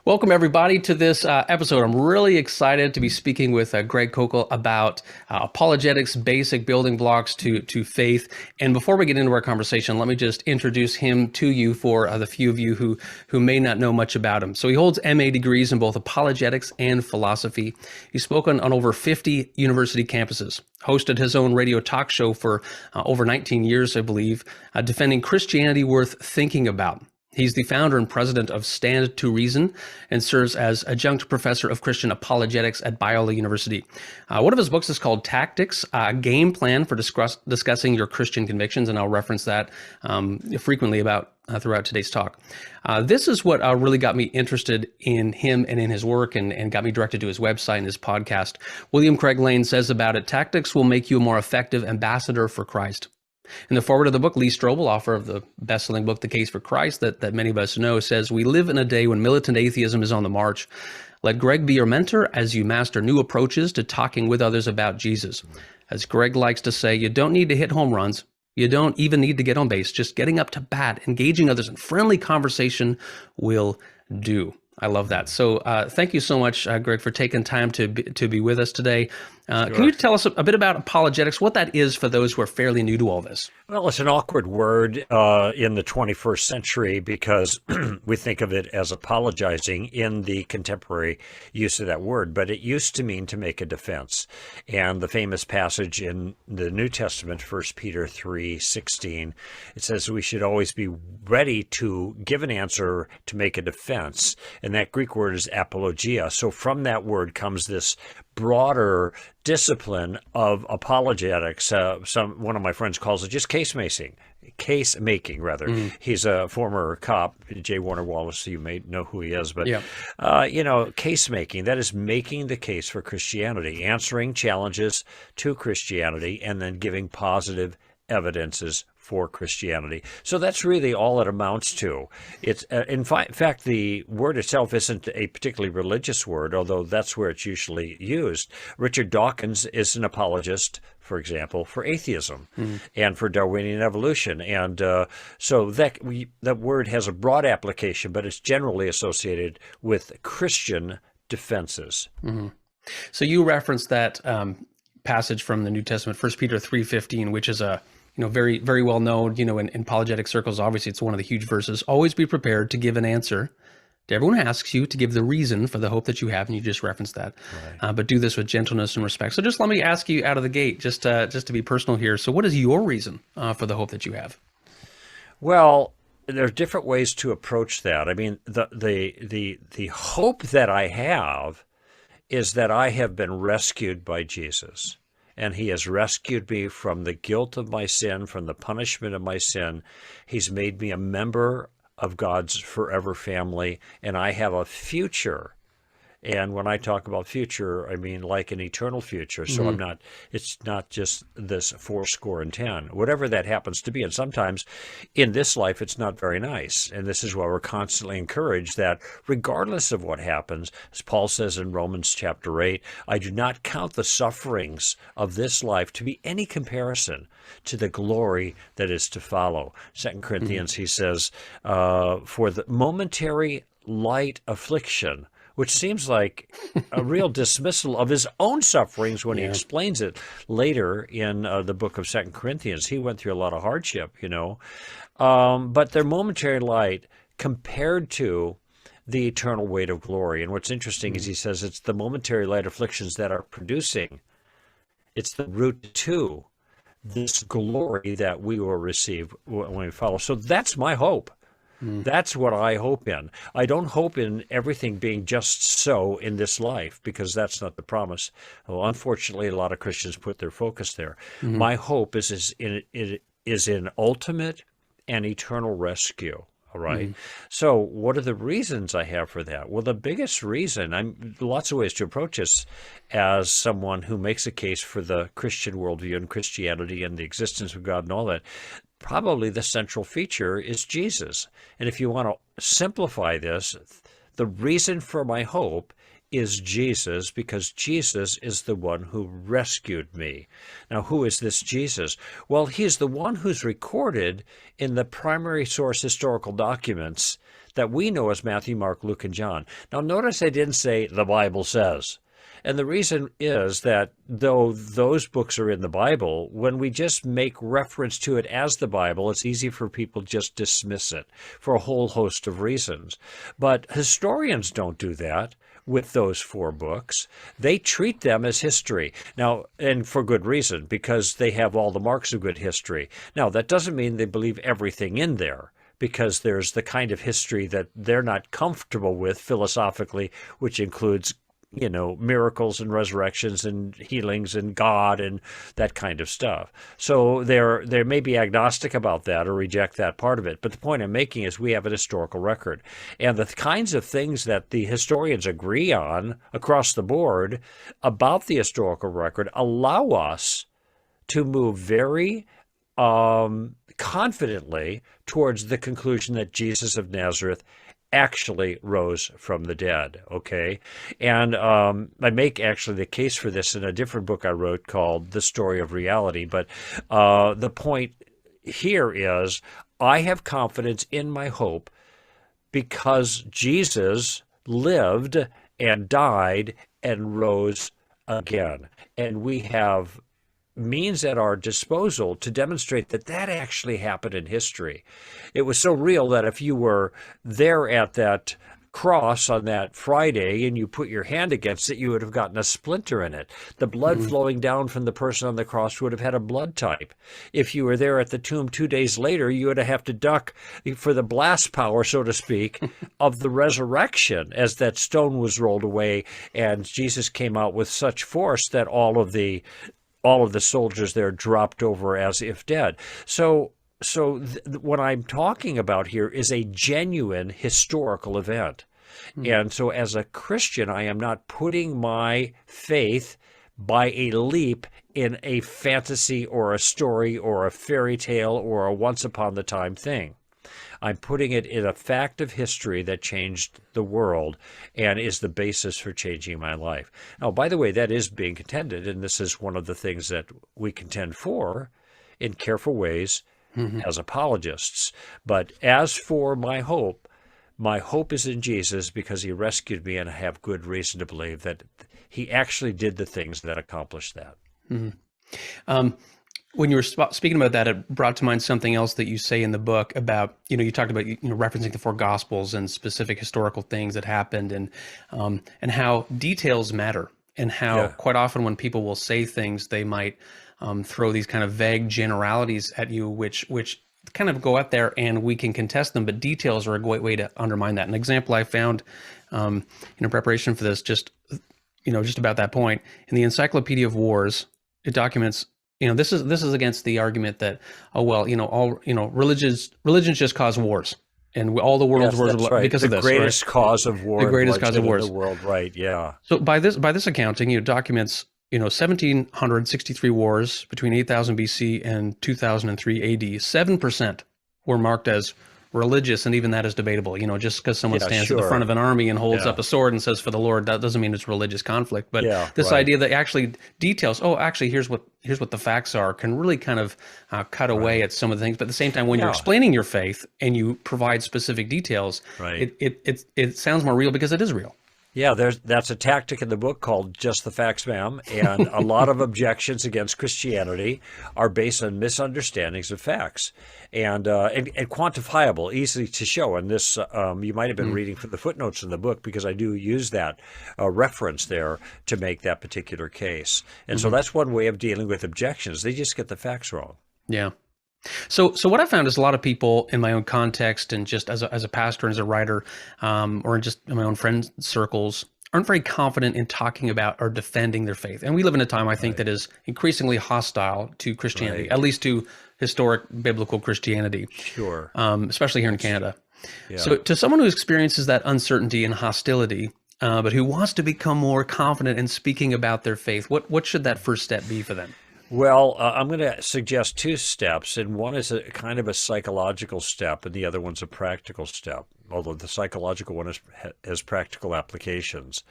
Welcome, everybody, to this episode. I'm really excited to be speaking with Greg Koukl about apologetics, basic building blocks to faith. And before we get into our conversation, let me just introduce him to you for the few of you who may not know much about him. So he holds MA degrees in both apologetics and philosophy. He's spoken on over 50 university campuses, hosted his own radio talk show for over 19 years, I believe, defending Christianity worth thinking about. He's the founder and president of Stand to Reason and serves as adjunct professor of Christian apologetics at Biola University. One of his books is called Tactics, a game plan for discussing your Christian convictions, and I'll reference that frequently throughout today's talk. This is what really got me interested in him and in his work and got me directed to his website and his podcast. William Craig Lane says about it, "Tactics will make you a more effective ambassador for Christ." In the foreword of the book, Lee Strobel, author of the best-selling book, The Case for Christ, that many of us know, says, "We live in a day when militant atheism is on the march. Let Greg be your mentor as you master new approaches to talking with others about Jesus. As Greg likes to say, you don't need to hit home runs. You don't even need to get on base. Just getting up to bat, engaging others in friendly conversation will do." I love that. So thank you so much, Greg, for taking time to be with us today. Sure. Can you tell us a bit about apologetics, what that is for those who are fairly new to all this? Well, it's an awkward word in the 21st century because we think of it as apologizing in the contemporary use of that word, but it used to mean to make a defense. And the famous passage in the New Testament, 1 Peter 3:16, it says we should always be ready to give an answer to make a defense. And that Greek word is apologia. So from that word comes this broader discipline of apologetics. One of my friends calls it just case making rather. He's a former cop, J. Warner Wallace. You may know who he is, but case making, that is making the case for Christianity, answering challenges to Christianity, and then giving positive evidences for Christianity. So that's really all it amounts to. It's in fact, the word itself isn't a particularly religious word, although that's where it's usually used. Richard Dawkins is an apologist, for example, for atheism and for Darwinian evolution. And so that word has a broad application, but it's generally associated with Christian defenses. Mm-hmm. So you referenced that passage from the New Testament, 1 Peter 3:15, which is a very, very well known, in apologetic circles. Obviously, it's one of the huge verses. "Always be prepared to give an answer to everyone who asks you, to give the reason for the hope that you have," and you just referenced that. Right. But do this with gentleness and respect. So just let me ask you out of the gate, just to be personal here. So what is your reason for the hope that you have? Well, there are different ways to approach that. I mean, the hope that I have is that I have been rescued by Jesus. And he has rescued me from the guilt of my sin, from the punishment of my sin. He's made me a member of God's forever family, and I have a future. And when I talk about future, I mean like an eternal future. So it's not just this 80. Whatever that happens to be. And sometimes in this life, it's not very nice. And this is why we're constantly encouraged that regardless of what happens, as Paul says in Romans chapter 8, I do not count the sufferings of this life to be any comparison to the glory that is to follow. 2 Corinthians, he says, for the momentary light affliction, which seems like a real dismissal of his own sufferings when he explains it later in the book of 2 Corinthians. He went through a lot of hardship, but they're momentary light compared to the eternal weight of glory. And what's interesting is he says it's the momentary light afflictions that are producing. It's the root to this glory that we will receive when we follow. So that's my hope. That's what I hope in. I don't hope in everything being just so in this life, because that's not the promise. Well, unfortunately, a lot of Christians put their focus there. My hope is in ultimate and eternal rescue. All right. So what are the reasons I have for that? Well, the biggest reason, lots of ways to approach this as someone who makes a case for the Christian worldview and Christianity and the existence of God and all that. Probably the central feature is Jesus. And if you want to simplify this, the reason for my hope is Jesus, because Jesus is the one who rescued me. Now, who is this Jesus? Well, he's the one who's recorded in the primary source historical documents that we know as Matthew, Mark, Luke, and John. Now, notice I didn't say the Bible says. And the reason is that though those books are in the Bible, when we just make reference to it as the Bible, it's easy for people to just dismiss it for a whole host of reasons. But historians don't do that with those 4 books. They treat them as history. Now, and for good reason, because they have all the marks of good history. Now, that doesn't mean they believe everything in there, because there's the kind of history that they're not comfortable with philosophically, which includes miracles and resurrections and healings and God and that kind of stuff. So they may be agnostic about that or reject that part of it. But the point I'm making is we have an historical record. And the kinds of things that the historians agree on across the board about the historical record allow us to move very confidently towards the conclusion that Jesus of Nazareth actually rose from the dead, okay? And I make actually the case for this in a different book I wrote called The Story of Reality. But the point here is I have confidence in my hope because Jesus lived and died and rose again. And we have means at our disposal to demonstrate that that actually happened in history. It was so real that if you were there at that cross on that Friday and you put your hand against it, you would have gotten a splinter in it. The blood flowing down from the person on the cross would have had a blood type. If you were there at the tomb 2 days later, you would have to duck for the blast power, so to speak, of the resurrection as that stone was rolled away and Jesus came out with such force that all of the soldiers there dropped over as if dead. So what I'm talking about here is a genuine historical event. And so as a Christian, I am not putting my faith by a leap in a fantasy or a story or a fairy tale or a once upon the time thing. I'm putting it in a fact of history that changed the world and is the basis for changing my life. Now, by the way, that is being contended, and this is one of the things that we contend for in careful ways as apologists. But as for my hope is in Jesus because he rescued me, and I have good reason to believe that he actually did the things that accomplished that. When you were speaking about that, it brought to mind something else that you say in the book about, you talked about, referencing the 4 Gospels and specific historical things that happened and how details matter and how quite often when people will say things, they might throw these kind of vague generalities at you, which kind of go out there and we can contest them, but details are a great way to undermine that. An example I found in preparation for this, just about that point, in the Encyclopedia of Wars, it documents, this is against the argument that, religions just cause wars, and all the world's wars are because of this. The greatest cause of war. The greatest cause of wars in the world, right? Yeah. So by this accounting, documents 1,763 wars between 8,000 BC and 2003 AD. 7% were marked as religious, and even that is debatable. Just because someone stands at the front of an army and holds up a sword and says "for the Lord," that doesn't mean it's religious conflict. But this idea that actually details, here's what the facts are, can really kind of cut away at some of the things. But at the same time, when you're explaining your faith and you provide specific details, it sounds more real because it is real. Yeah, that's a tactic in the book called Just the Facts, Ma'am. And a lot of objections against Christianity are based on misunderstandings of facts and quantifiable, easy to show. And this, you might have been reading from the footnotes in the book because I do use that reference there to make that particular case. And so that's one way of dealing with objections. They just get the facts wrong. Yeah. So what I found is a lot of people in my own context and just as a pastor and as a writer, or just in my own friend circles, aren't very confident in talking about or defending their faith. And we live in a time, I think, that is increasingly hostile to Christianity, at least to historic biblical Christianity. Sure. Especially here in Canada. Yeah. So to someone who experiences that uncertainty and hostility, but who wants to become more confident in speaking about their faith, what should that first step be for them? Well, I'm going to suggest 2 steps, and one is a kind of a psychological step, and the other one's a practical step, although the psychological one has practical applications.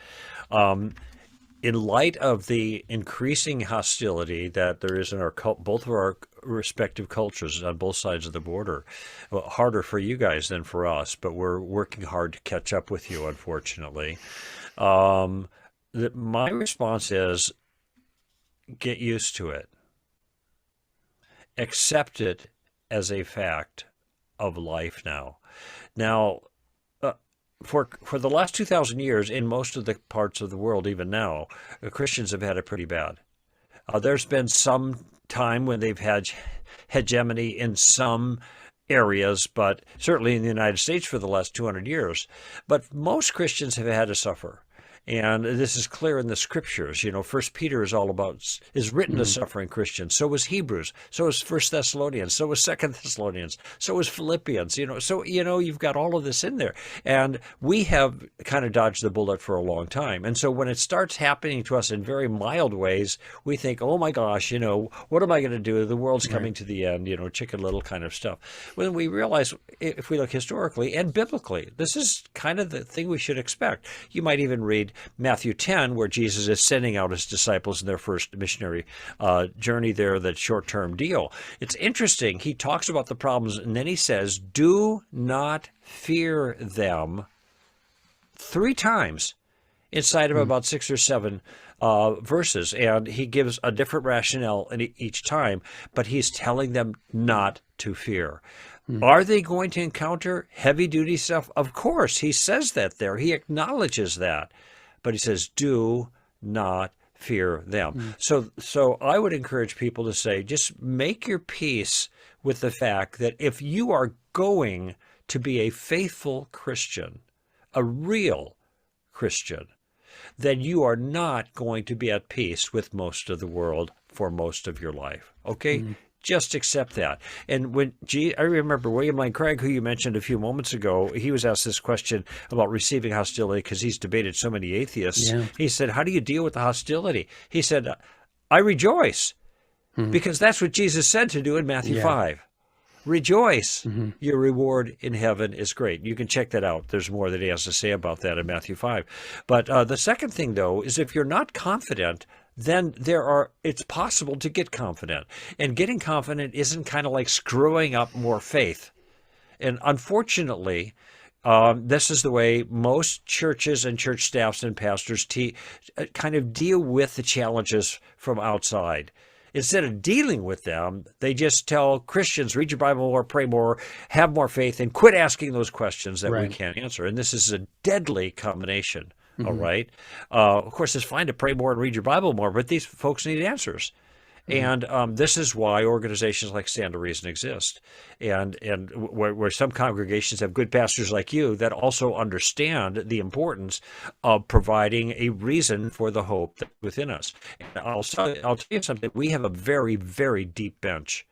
in light of the increasing hostility that there is in our both of our respective cultures on both sides of the border, well, harder for you guys than for us, but we're working hard to catch up with you, unfortunately. My response is get used to it. Accept it as a fact of life now. Now, for the last 2,000 years, in most of the parts of the world, even now, Christians have had it pretty bad. There's been some time when they've had hegemony in some areas, but certainly in the United States for the last 200 years. But most Christians have had to suffer. And this is clear in the scriptures. You know, First Peter is written to suffering Christians. So was Hebrews. So was First Thessalonians. So was Second Thessalonians. So was Philippians. So you've got all of this in there. And we have kind of dodged the bullet for a long time. And so when it starts happening to us in very mild ways, we think, oh my gosh, what am I going to do? The world's coming to the end, Chicken Little kind of stuff. When we realize, if we look historically and biblically, this is kind of the thing we should expect. You might even read Matthew 10, where Jesus is sending out his disciples in their first missionary journey there, that short-term deal. It's interesting. He talks about the problems, and then he says, do not fear them 3 times inside of about 6 or 7 verses. And he gives a different rationale each time, but he's telling them not to fear. Are they going to encounter heavy-duty stuff? Of course. He says that there. He acknowledges that. But he says, do not fear them. So I would encourage people to say, just make your peace with the fact that if you are going to be a faithful Christian, a real Christian, then you are not going to be at peace with most of the world for most of your life. Okay? Just accept that. And I remember William Lane Craig, who you mentioned a few moments ago, he was asked this question about receiving hostility because he's debated so many atheists. Yeah. He said, how do you deal with the hostility? He said, I rejoice, because that's what Jesus said to do in Matthew 5. Rejoice. Your reward in heaven is great. You can check that out. There's more that he has to say about that in Matthew 5. But the second thing, though, is if you're not confident, then it's possible to get confident. And getting confident isn't kind of like screwing up more faith. And unfortunately, this is the way most churches and church staffs and pastors kind of deal with the challenges from outside. Instead of dealing with them, they just tell Christians, read your Bible more, pray more, have more faith, and quit asking those questions that we can't answer. And this is a deadly combination. All right. Of course, it's fine to pray more and read your Bible more, but these folks need answers. And this is why organizations like Stand to Reason exist. And where some congregations have good pastors like you that also understand the importance of providing a reason for the hope that's within us. And I'll tell you something. We have a very, very deep bench.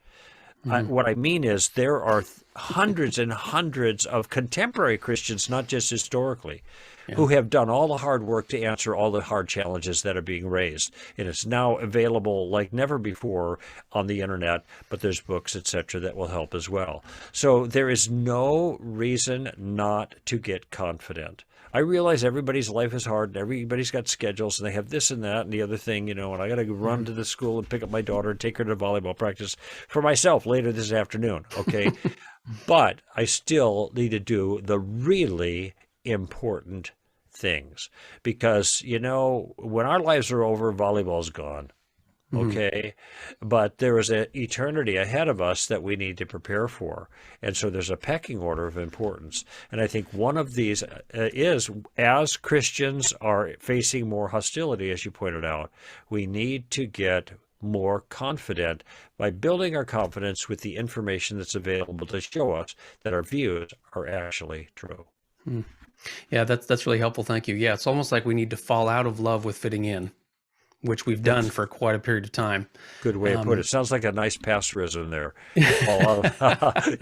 What I mean is there are hundreds and hundreds of contemporary Christians, not just historically, who have done all the hard work to answer all the hard challenges that are being raised. And it's now available like never before on the internet, but there's books, etc., that will help as well. So there is no reason not to get confident. I realize everybody's life is hard and everybody's got schedules and they have this and that and the other thing, and I got to run to the school and pick up my daughter and take her to volleyball practice for myself later this afternoon. Okay. But I still need to do the really important things because, when our lives are over, volleyball's gone. Okay. But there is an eternity ahead of us that we need to prepare for. And so there's a pecking order of importance. And I think one of these is, as Christians are facing more hostility, as you pointed out, we need to get more confident by building our confidence with the information that's available to show us that our views are actually true. Yeah, that's really helpful. Thank you. Yeah, it's almost like we need to fall out of love with fitting in, which we've done for quite a period of time. Good way to put it. Sounds like a nice pastorism there.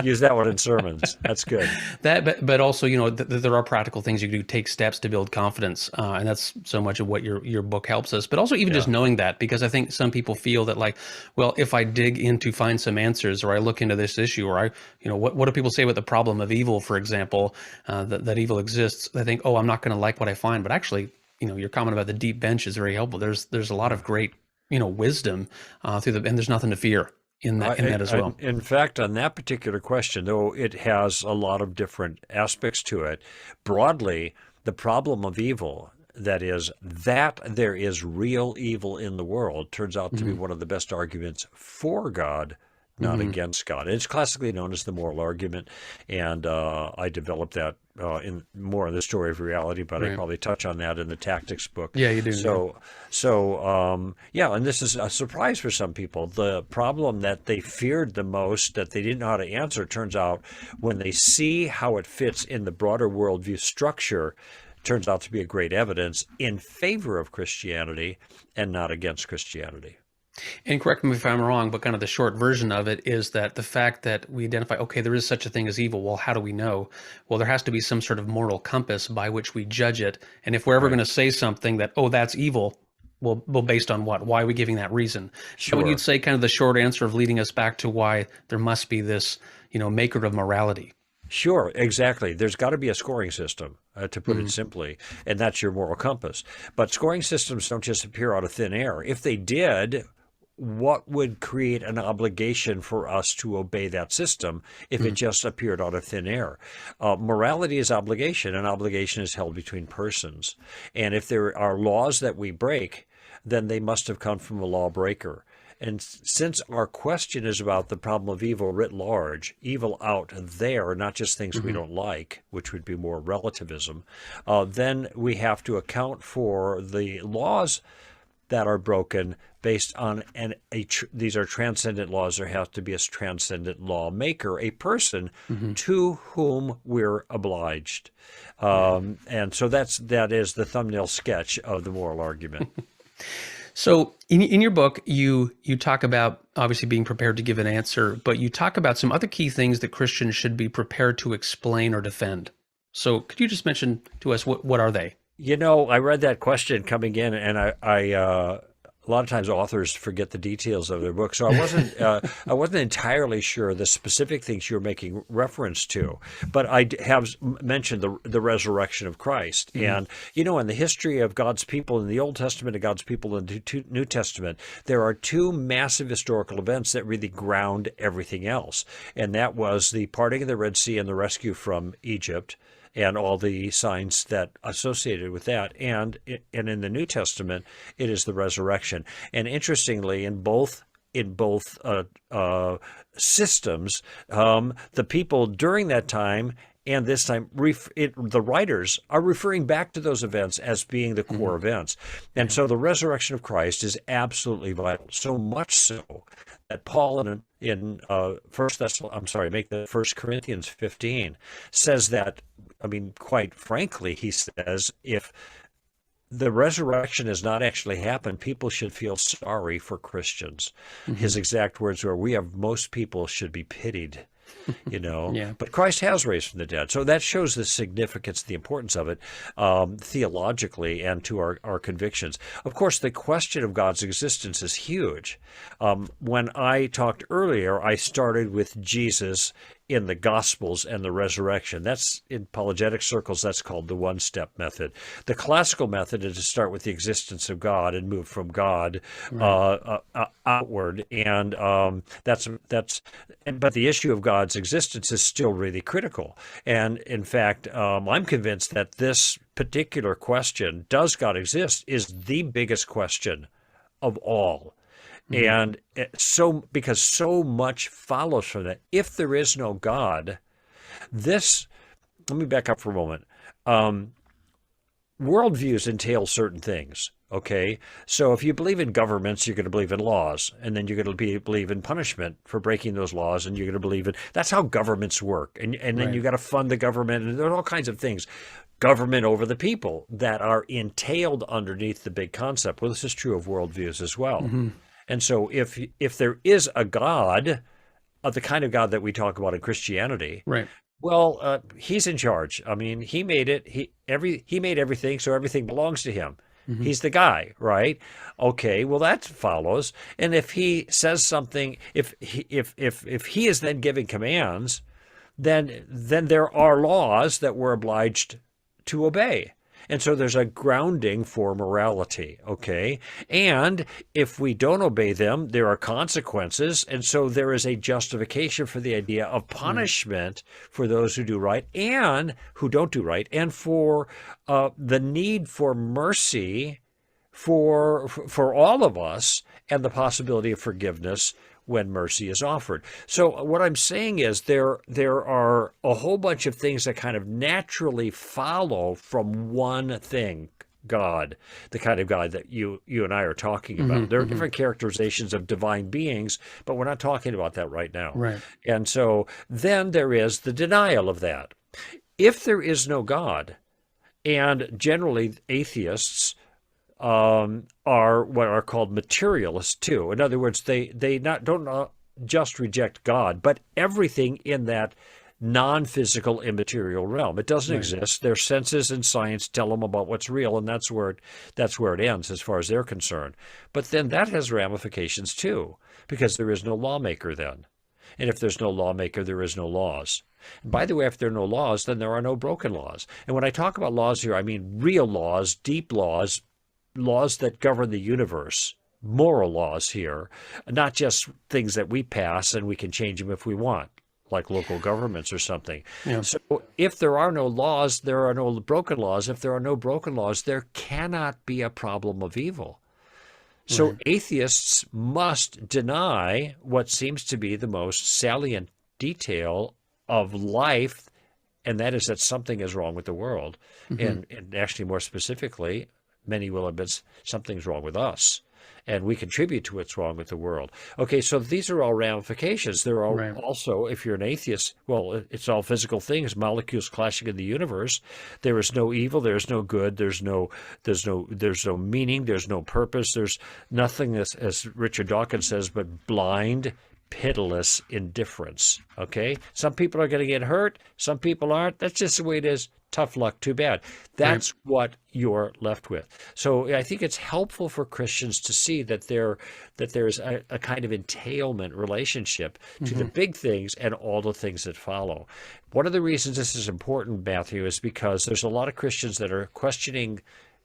Use that one in sermons. That's good. But also, there are practical things you can do, take steps to build confidence. And that's so much of what your book helps us. But also even just knowing that, because I think some people feel that like, well, if I dig in to find some answers, or I look into this issue, or what do people say about the problem of evil, for example, that evil exists? They think, oh, I'm not going to like what I find. But actually, your comment about the deep bench is very helpful. There's a lot of great, wisdom and there's nothing to fear in that as well. In fact, on that particular question, though it has a lot of different aspects to it, broadly, the problem of evil, that is, that there is real evil in the world, turns out to be one of the best arguments for God, not against God. It's classically known as the moral argument, and I developed that in more in the Story of Reality, but I probably touch on that in the Tactics book. Yeah, you do. And this is a surprise for some people. The problem that they feared the most, that they didn't know how to answer, turns out when they see how it fits in the broader worldview structure, turns out to be a great evidence in favor of Christianity and not against Christianity. And correct me if I'm wrong, but kind of the short version of it is that the fact that we identify, okay, there is such a thing as evil. Well, how do we know? Well, there has to be some sort of moral compass by which we judge it. And if we're ever going to say something that, oh, that's evil, well, based on what? Why are we giving that reason? Sure. So would you say kind of the short answer of leading us back to why there must be this, maker of morality? Sure, exactly. There's got to be a scoring system, to put it simply, and that's your moral compass. But scoring systems don't just appear out of thin air. If they did, what would create an obligation for us to obey that system if it just appeared out of thin air? Morality is obligation, and obligation is held between persons. And if there are laws that we break, then they must have come from a lawbreaker. And since our question is about the problem of evil writ large, evil out there, not just things we don't like, which would be more relativism, then we have to account for the laws that are broken based on these are transcendent laws. There has to be a transcendent lawmaker, a person to whom we're obliged. And so that is the thumbnail sketch of the moral argument. So in your book, you talk about obviously being prepared to give an answer, but you talk about some other key things that Christians should be prepared to explain or defend. So could you just mention to us what are they? I read that question coming in, and I a lot of times authors forget the details of their book, so I wasn't entirely sure the specific things you're making reference to, but I have mentioned the resurrection of Christ, and in the history of God's people in the Old Testament and God's people in the New Testament, there are two massive historical events that really ground everything else, and that was the parting of the Red Sea and the rescue from Egypt, and all the signs that associated with that. And in the New Testament, it is the resurrection. And interestingly, in both systems, the people during that time and this time, the writers are referring back to those events as being the core events. And so the resurrection of Christ is absolutely vital, so much so that Paul in 1 Corinthians 15 says that, quite frankly, he says, if the resurrection has not actually happened, people should feel sorry for Christians. His exact words were, most people should be pitied. But Christ has raised from the dead. So that shows the significance, the importance of it, theologically and to our convictions. Of course, the question of God's existence is huge. When I talked earlier, I started with Jesus in the Gospels and the resurrection. That's in apologetic circles, that's called the one-step method. The classical method is to start with the existence of God and move from God outward. And but the issue of God's existence is still really critical. And in fact, I'm convinced that this particular question, does God exist, is the biggest question of all. And because so much follows from that. If there is no God, let me back up for a moment. Worldviews entail certain things, okay? So if you believe in governments, you're going to believe in laws, and then you're going to believe in punishment for breaking those laws, and you're going to believe in, that's how governments work. And then you got to fund the government, and there are all kinds of things. Government over the people that are entailed underneath the big concept. Well, this is true of worldviews as well. And so if there is a God, of the kind of God that we talk about in Christianity, well, he's in charge. He made it. He made everything, so everything belongs to him. He's the guy, right? Okay, well that follows. And if he says something, if he is then giving commands, then there are laws that we're obliged to obey. And so there's a grounding for morality, okay? And if we don't obey them, there are consequences. And so there is a justification for the idea of punishment for those who do right and who don't do right, and for the need for mercy for all of us, and the possibility of forgiveness when mercy is offered. So what I'm saying is there are a whole bunch of things that kind of naturally follow from one thing. God, the kind of God that you and I are talking about. There are different characterizations of divine beings, but we're not talking about that right now. Right. And so then there is the denial of that. If there is no God, and generally atheists are what are called materialists too. In other words, they don't just reject God, but everything in that non-physical immaterial realm. It doesn't exist. Their senses and science tell them about what's real, and that's where it ends as far as they're concerned. But then that has ramifications too, because there is no lawmaker then. And if there's no lawmaker, there is no laws. And by the way, if there are no laws, then there are no broken laws. And when I talk about laws here, I mean real laws, deep laws, laws that govern the universe, moral laws here, not just things that we pass and we can change them if we want, like local governments or something. Yeah. So if there are no laws, there are no broken laws. If there are no broken laws, there cannot be a problem of evil. So atheists must deny what seems to be the most salient detail of life, and that is that something is wrong with the world. And actually, more specifically, many will admit something's wrong with us, and we contribute to what's wrong with the world. Okay, so these are all ramifications. There are also, if you're an atheist, well, it's all physical things, molecules clashing in the universe. There is no evil, there's no good, there's no meaning, there's no purpose, there's nothing, as Richard Dawkins says, but blind, pitiless indifference. Okay? Some people are going to get hurt, some people aren't. That's just the way it is. Tough luck, too bad. That's what you're left with. So I think it's helpful for Christians to see that there's a kind of entailment relationship to the big things and all the things that follow. One of the reasons this is important, Matthew, is because there's a lot of Christians that are questioning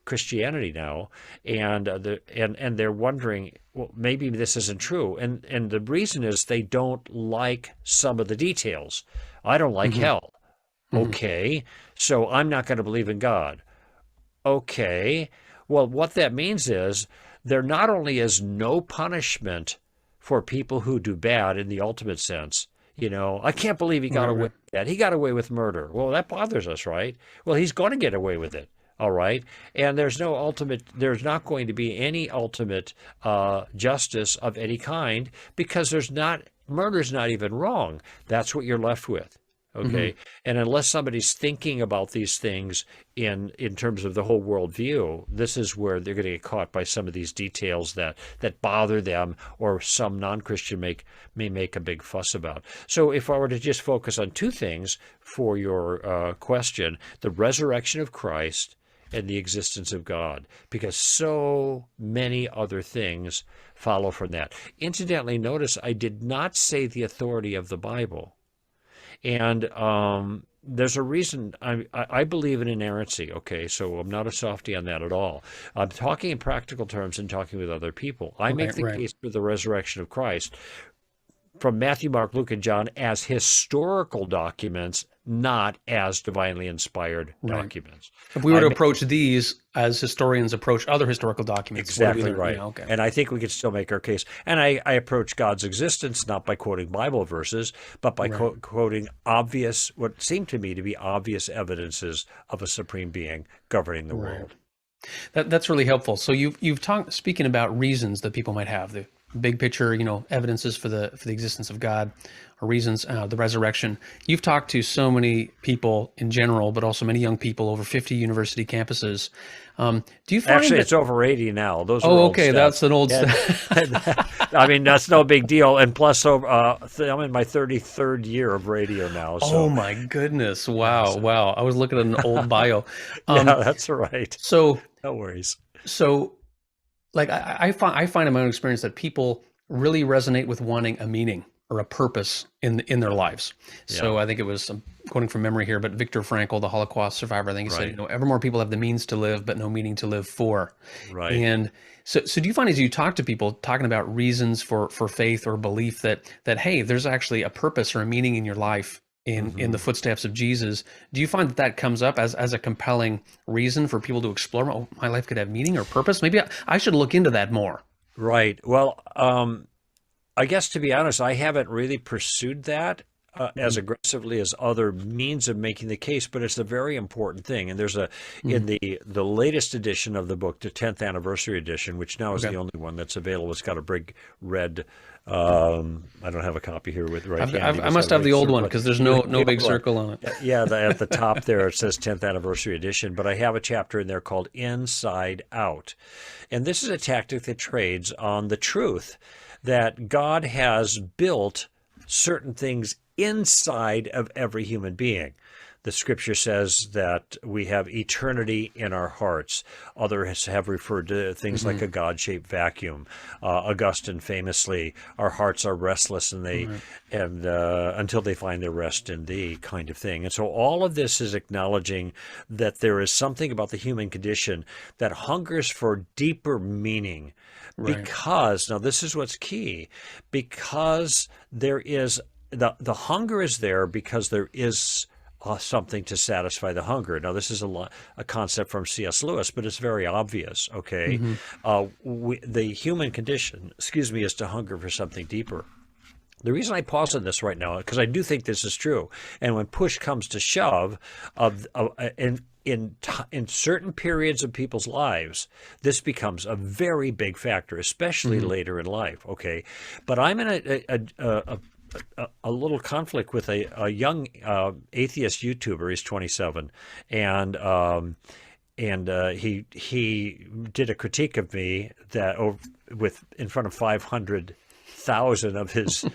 Christianity now, and they're wondering, well, maybe this isn't true. And the reason is they don't like some of the details. I don't like hell. Okay, so I'm not going to believe in God. Okay, well, what that means is there not only is no punishment for people who do bad in the ultimate sense. You know, I can't believe he got away with that. He got away with murder. Well, that bothers us, right? Well, he's going to get away with it. All right. And there's not going to be any ultimate justice of any kind, because murder's not even wrong. That's what you're left with. Okay. And unless somebody's thinking about these things in terms of the whole worldview, this is where they're going to get caught by some of these details that bother them, or some non-Christian may make a big fuss about. So if I were to just focus on two things for your question, the resurrection of Christ and the existence of God, because so many other things follow from that. Incidentally, notice I did not say the authority of the Bible. And there's a reason. I believe in inerrancy, okay? So I'm not a softie on that at all. I'm talking in practical terms and talking with other people. I make the case for the resurrection of Christ from Matthew, Mark, Luke, and John as historical documents, not as divinely inspired documents. If we were to approach these as historians approach other historical documents. Exactly right. And I think we could still make our case. And I approach God's existence not by quoting Bible verses, but by quoting what seem to me to be obvious evidences of a supreme being governing the world. That's really helpful. So you've talked, speaking about reasons that people might have, the big picture, evidences for the existence of God, or reasons, the resurrection. You've talked to so many people in general, but also many young people over 50 university campuses. Do you find actually it's over 80 now? Those are okay, that's an old. I mean, that's no big deal. And plus, I'm in my 33rd year of radio now. So. Oh my goodness! Wow. I was looking at an old bio. Yeah, that's right. So no worries. So, like I find in my own experience that people really resonate with wanting a meaning. or a purpose in their lives. So Yeah. I think it was, I'm quoting from memory here, but Viktor Frankl, the Holocaust survivor, I think he said, Right. ever more people have the means to live, but no meaning to live for. Right. And so do you find as you talk to people talking about reasons for faith or belief that hey, there's actually a purpose or a meaning in your life in the Hmm. footsteps of Jesus, do you find that comes up as a compelling reason for people to explore, oh, my life could have meaning or purpose? Maybe I should look into that more. Right. Well, I guess to be honest, I haven't really pursued that as aggressively as other means of making the case, but it's a very important thing. And there's in the latest edition of the book, the 10th anniversary edition, which now is Okay. the only one that's available. It's got a big red. I don't have a copy here with right handy. I It's got must a have big the old one circle. because there's You no have big one. circle on it. Yeah, at the top there it says 10th anniversary edition, but I have a chapter in there called Inside Out. And this is a tactic that trades on the truth that God has built certain things inside of every human being. The scripture says that we have eternity in our hearts. Others have referred to things like a God-shaped vacuum. Augustine famously, our hearts are restless and until they find their rest in thee, kind of thing. And so all of this is acknowledging that there is something about the human condition that hungers for deeper meaning. Right. Because, now this is what's key, because there is, the hunger is there because there is something to satisfy the hunger. Now, this is a concept from C.S. Lewis, but it's very obvious, okay? The human condition, is to hunger for something deeper. The reason I pause on this right now, because I do think this is true, and when push comes to shove, in certain periods of people's lives, this becomes a very big factor, especially later in life, okay? But I'm in a little conflict with a young atheist YouTuber. He's 27, and he did a critique of me that in front of 500,000 of his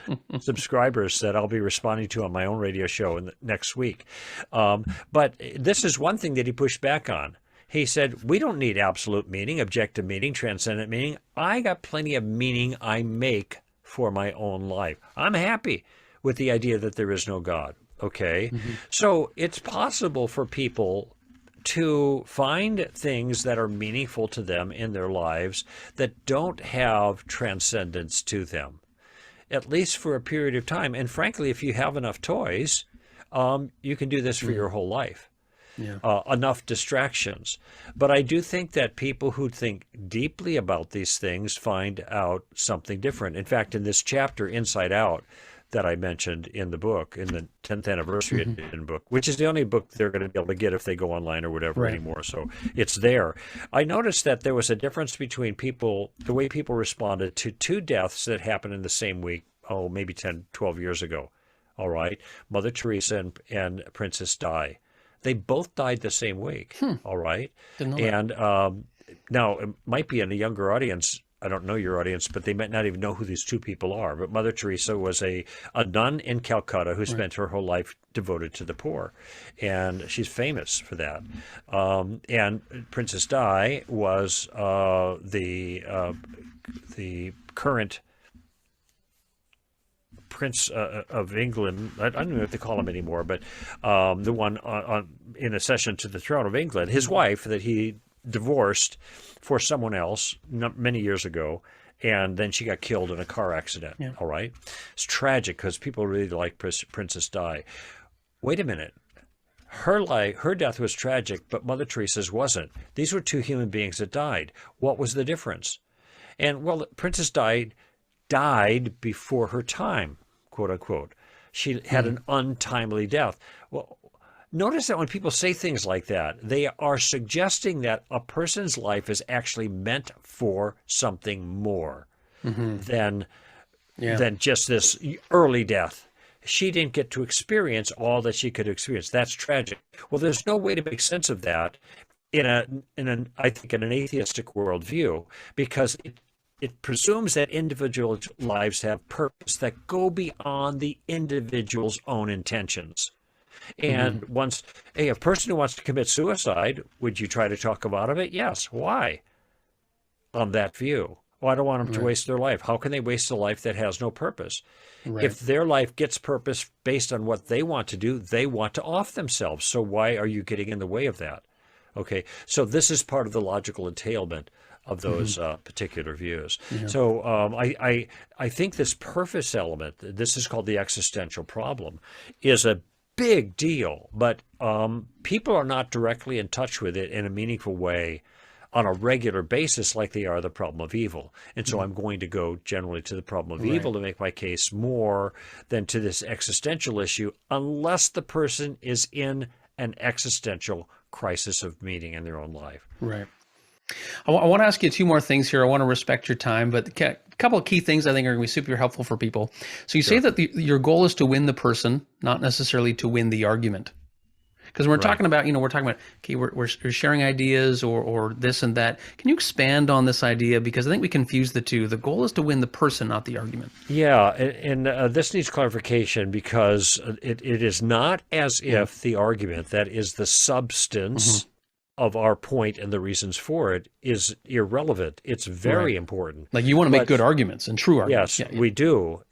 subscribers that I'll be responding to on my own radio show next week. But this is one thing that he pushed back on. He said, we don't need absolute meaning, objective meaning, transcendent meaning. I got plenty of meaning I make for my own life. I'm happy with the idea that there is no God. Okay. So it's possible for people to find things that are meaningful to them in their lives that don't have transcendence to them, at least for a period of time. And frankly, if you have enough toys, you can do this for your whole life. Yeah. Enough distractions. But I do think that people who think deeply about these things find out something different. In fact, in this chapter, Inside Out, that I mentioned in the book, in the 10th anniversary edition book, which is the only book they're going to be able to get if they go online or whatever anymore. So it's there. I noticed that there was a difference between people, the way people responded to two deaths that happened in the same week, maybe 10, 12 years ago. All right. Mother Teresa and Princess Di. They both died the same week, all right? Didn't know that. And now, it might be in a younger audience. I don't know your audience, but they might not even know who these two people are. But Mother Teresa was a nun in Calcutta who spent her whole life devoted to the poor. And she's famous for that. And Princess Di was the current Prince of England. I don't know if they call him anymore, but the one in accession to the throne of England, his wife that he divorced for someone else many years ago, and then she got killed in a car accident. Yeah. All right. It's tragic because people really like Princess Di. Wait a minute. Her death was tragic, but Mother Teresa's wasn't. These were two human beings that died. What was the difference? And well, Princess Di died before her time, quote unquote. She had an untimely death. Well, notice that when people say things like that, they are suggesting that a person's life is actually meant for something more than just this early death. She didn't get to experience all that she could experience. That's tragic. Well, there's no way to make sense of that I think in an atheistic worldview, because it presumes that individual lives have purpose that go beyond the individual's own intentions. And a person who wants to commit suicide, would you try to talk them out of it? Yes. Why? On that view. Oh, I don't want them to Right. waste their life. How can they waste a life that has no purpose? Right. If their life gets purpose based on what they want to do, they want to off themselves. So why are you getting in the way of that? Okay, so this is part of the logical entailment of those particular views. Yeah. So I think this purpose element, this is called the existential problem, is a big deal, but people are not directly in touch with it in a meaningful way on a regular basis like they are the problem of evil. And so I'm going to go generally to the problem of evil to make my case more than to this existential issue, unless the person is in an existential crisis of meaning in their own life. Right. I want to ask you two more things here. I want to respect your time, but a couple of key things I think are going to be super helpful for people. So you say that your goal is to win the person, not necessarily to win the argument. Because we're talking about, we're talking about, okay, we're sharing ideas or this and that. Can you expand on this idea? Because I think we confuse the two. The goal is to win the person, not the argument. Yeah, and this needs clarification because it is not as if the argument, that is the substance of our point and the reasons for it, is irrelevant. It's very important. Like you want to make good arguments and true arguments. Yes, we do.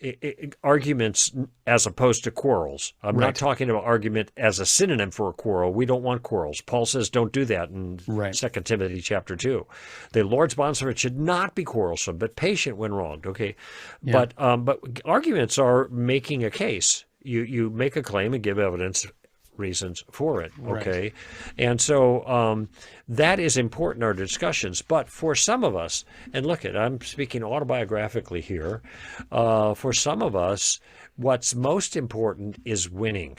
Arguments as opposed to quarrels. I'm not talking about argument as a synonym for a quarrel. We don't want quarrels. Paul says don't do that in 2 Timothy chapter 2. The Lord's bondservant should not be quarrelsome, but patient when wronged. Okay, but arguments are making a case. You make a claim and give evidence, reasons for it. Okay. And so that is important in our discussions. But for some of us, and look I'm speaking autobiographically here, for some of us, what's most important is winning,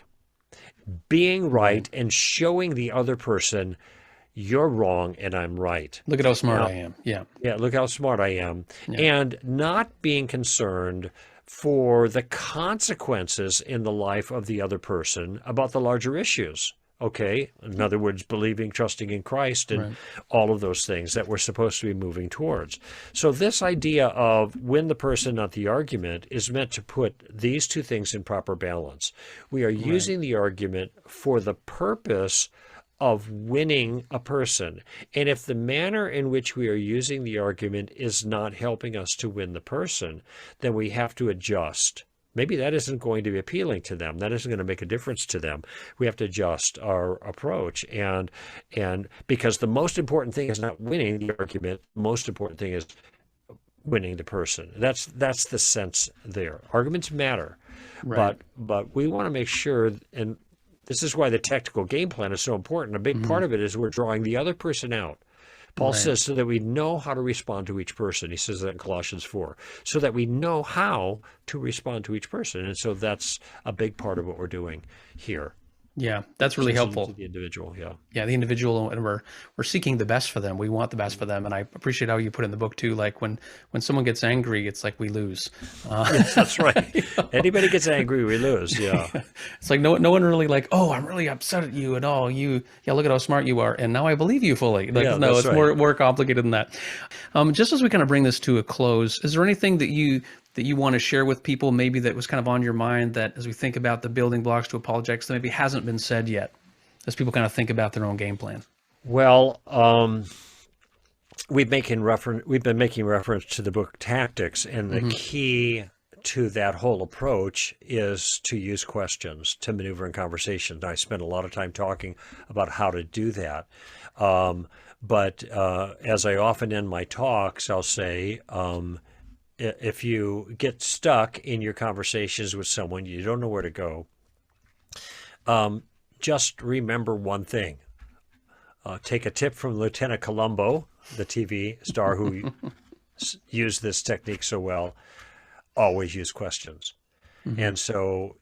being right and showing the other person you're wrong and I'm right. Look at how smart I am. Yeah. Yeah. Look how smart I am. And not being concerned for the consequences in the life of the other person about the larger issues. Okay. In other words, believing, trusting in Christ, and all of those things that we're supposed to be moving towards. So this idea of win the person, not the argument, is meant to put these two things in proper balance. We are using the argument for the purpose of winning a person. And if the manner in which we are using the argument is not helping us to win the person, then we have to adjust. Maybe that isn't going to be appealing to them. That isn't going to make a difference to them. We have to adjust our approach. And because the most important thing is not winning the argument, the most important thing is winning the person. That's the sense there. Arguments matter. But we want to make sure, and this is why the tactical game plan is so important. A big part of it is we're drawing the other person out. Paul says so that we know how to respond to each person. He says that in Colossians 4, so that we know how to respond to each person. And so that's a big part of what we're doing here. Yeah, that's really helpful. To the individual, yeah, the individual, and we're seeking the best for them. We want the best for them, and I appreciate how you put in the book too. Like when someone gets angry, it's like we lose. Yes, that's right. Anybody gets angry, we lose. Yeah, it's like no one really like, oh, I'm really upset at you and all. Look at how smart you are, and now I believe you fully. Like, no, it's more complicated than that. Just as we kind of bring this to a close, is there anything that you want to share with people, maybe that was kind of on your mind, that as we think about the building blocks to apologetics that maybe hasn't been said yet, as people kind of think about their own game plan? Well, we've been making reference to the book Tactics, and the key to that whole approach is to use questions to maneuver in conversations. I spent a lot of time talking about how to do that. But as I often end my talks, I'll say, if you get stuck in your conversations with someone, you don't know where to go, just remember one thing. Take a tip from Lieutenant Columbo, the TV star who used this technique so well. Always use questions. And so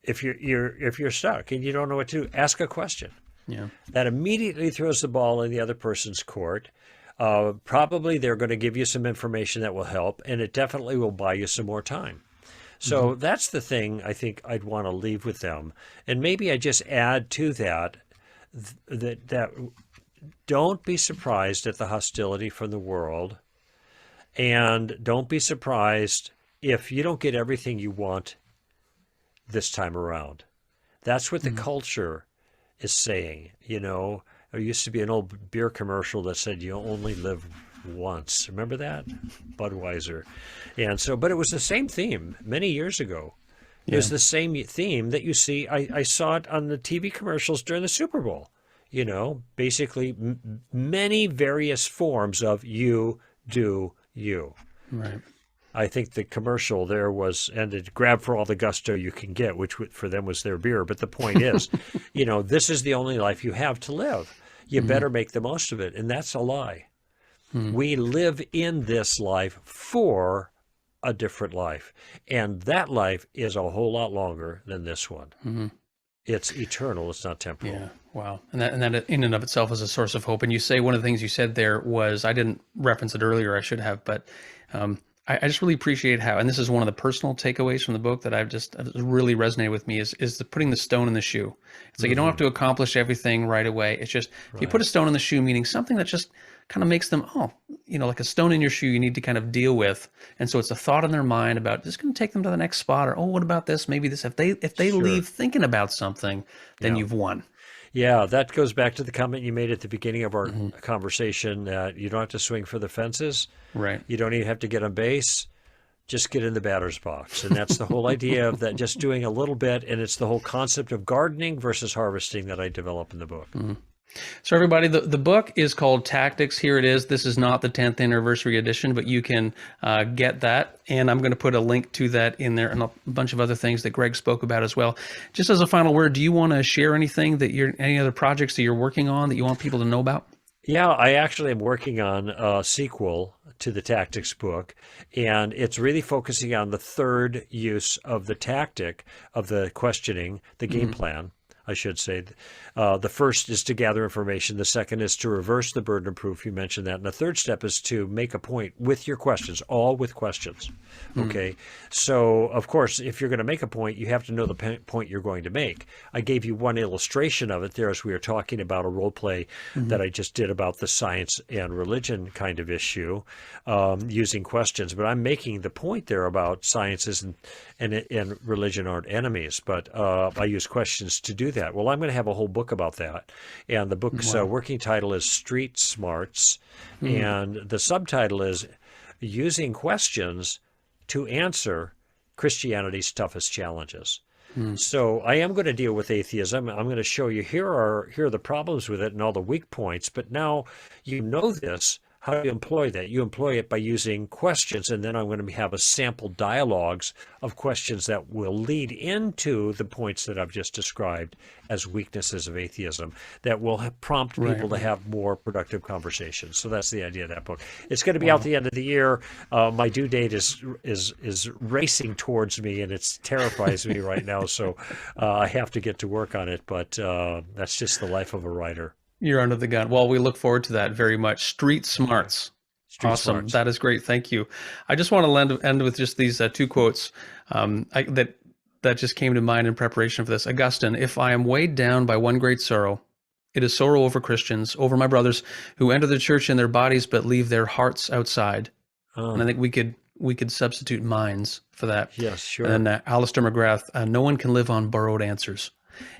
if you're stuck and you don't know what to do, ask a question. Yeah. That immediately throws the ball in the other person's court. Probably they're going to give you some information that will help, and it definitely will buy you some more time. So that's the thing I think I'd want to leave with them. And maybe I just add to that don't be surprised at the hostility from the world, and don't be surprised if you don't get everything you want this time around. That's what the culture is saying, There used to be an old beer commercial that said you only live once. Remember that? Budweiser. And so, but it was the same theme many years ago. It was the same theme that you see. I saw it on the TV commercials during the Super Bowl. You know, basically many various forms of you do you. Right. I think the commercial there was, and it grab for all the gusto you can get, which for them was their beer. But the point is, you know, this is the only life you have to live. You better make the most of it. And that's a lie. We live in this life for a different life. And that life is a whole lot longer than this one. It's eternal. It's not temporal. Yeah. Wow. And that in and of itself is a source of hope. And you say one of the things you said there was, I didn't reference it earlier, I should have, but I just really appreciate how, and this is one of the personal takeaways from the book that I've just really resonated with me is putting the stone in the shoe. It's like you don't have to accomplish everything right away. It's just, if you put a stone in the shoe, meaning something that just kind of makes them, like a stone in your shoe you need to kind of deal with. And so it's a thought in their mind about just going to take them to the next spot, or, what about this? Maybe this, if they leave thinking about something, then you've won. Yeah, that goes back to the comment you made at the beginning of our conversation that you don't have to swing for the fences. Right. You don't even have to get on base. Just get in the batter's box. And that's the whole idea of that, just doing a little bit. And it's the whole concept of gardening versus harvesting that I develop in the book. So everybody, the book is called Tactics. Here it is. This is not the 10th anniversary edition, but you can get that. And I'm going to put a link to that in there and a bunch of other things that Greg spoke about as well. Just as a final word, do you want to share anything any other projects that you're working on that you want people to know about? Yeah, I actually am working on a sequel to the tactics book, and it's really focusing on the third use of the tactic of the questioning, the game plan, I should say. The first is to gather information. The second is to reverse the burden of proof. You mentioned that. And the third step is to make a point with your questions, all with questions. Okay. So, of course, if you're going to make a point, you have to know the point you're going to make. I gave you one illustration of it there as we were talking about a role play that I just did about the science and religion kind of issue using questions. But I'm making the point there about sciences and religion aren't enemies, but I use questions to do that. Well, I'm going to have a whole book about that. And the book's working title is Street Smarts. And the subtitle is Using Questions to Answer Christianity's Toughest Challenges. So I am going to deal with atheism. I'm going to show you here are the problems with it and all the weak points. But now you know this. How do you employ that? You employ it by using questions, and then I'm going to have a sample dialogues of questions that will lead into the points that I've just described as weaknesses of atheism that will prompt people to have more productive conversations. So that's the idea of that book. It's going to be out the end of the year. My due date is racing towards me, and it terrifies me right now. So I have to get to work on it, but that's just the life of a writer. You're under the gun. Well, we look forward to that very much. Street Smarts. Awesome. Smarts. That is great. Thank you. I just want to end with just these two quotes that just came to mind in preparation for this. Augustine, if I am weighed down by one great sorrow, it is sorrow over Christians, over my brothers who enter the church in their bodies but leave their hearts outside. And I think we could substitute minds for that. Yes, sure. And then Alistair McGrath, no one can live on borrowed answers.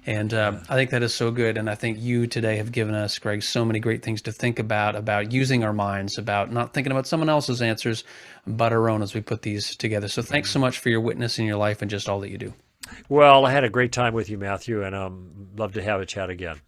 And I think that is so good. And I think you today have given us, Greg, so many great things to think about using our minds, about not thinking about someone else's answers, but our own as we put these together. So thanks so much for your witness in your life and just all that you do. Well, I had a great time with you, Matthew, and love to have a chat again.